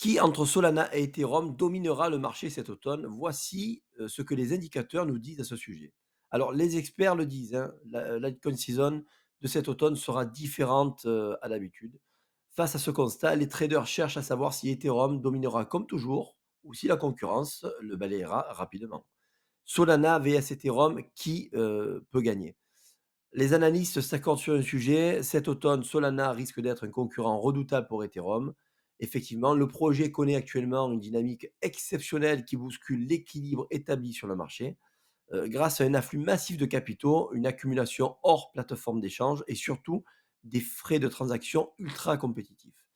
Qui entre Solana et Ethereum dominera le marché cet automne? Voici, ce que les indicateurs nous disent à ce sujet. Alors les experts le disent, hein, l'altcoin season de cet automne sera différente, à l'habitude. Face à ce constat, les traders cherchent à savoir si Ethereum dominera comme toujours ou si la concurrence le balayera rapidement. Solana vs Ethereum, qui, peut gagner? Les analystes s'accordent sur un sujet. Cet automne, Solana risque d'être un concurrent redoutable pour Ethereum. Effectivement, le projet connaît actuellement une dynamique exceptionnelle qui bouscule l'équilibre établi sur le marché, grâce à un afflux massif de capitaux, une accumulation hors plateforme d'échange et surtout des frais de transaction ultra compétitifs.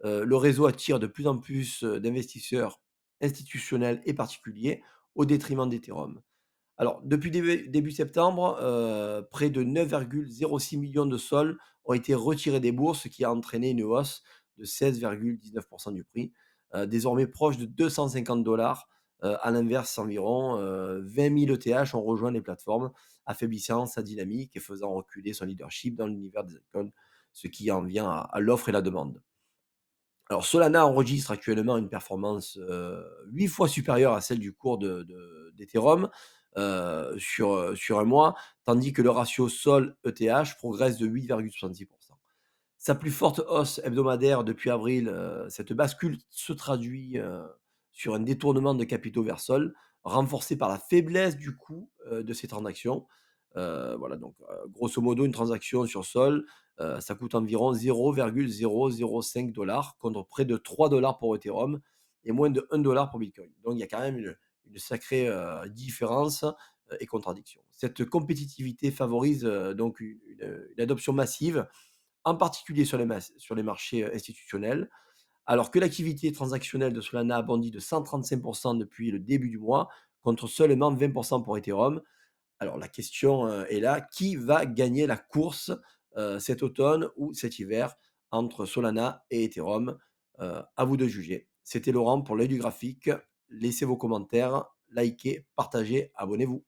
Le réseau attire de plus en plus d'investisseurs institutionnels et particuliers au détriment d'Ethereum. Alors, depuis début septembre, près de 9,06 millions de sols ont été retirés des bourses, ce qui a entraîné une hausse de 16,19 du prix, désormais proche de 250 À l'inverse, environ, 20 000 ETH ont rejoint les plateformes, affaiblissant sa dynamique et faisant reculer son leadership dans l'univers des altcoins, ce qui en vient à l'offre et la demande. Alors Solana enregistre actuellement une performance, 8 fois supérieure à celle du cours d'Ethereum, sur un mois, tandis que le ratio Sol-ETH progresse de 8,66. Sa plus forte hausse hebdomadaire depuis avril, cette bascule se traduit, sur un détournement de capitaux vers Sol, renforcé par la faiblesse du coût, de ces transactions. Voilà donc, grosso modo une transaction sur Sol, ça coûte environ 0,005 contre près de 3 pour Ethereum et moins de 1 pour Bitcoin. Donc il y a quand même une sacrée, différence, et contradiction. Cette compétitivité favorise, donc une adoption massive, en particulier sur les marchés, institutionnels, alors que l'activité transactionnelle de Solana a bondi de 135 depuis le début du mois, contre seulement 20 pour Ethereum. Alors la question, est là, qui va gagner la course, cet automne ou cet hiver entre Solana et Ethereum? À vous de juger. C'était Laurent pour l'Œil du graphique. Laissez vos commentaires, likez, partagez, abonnez-vous.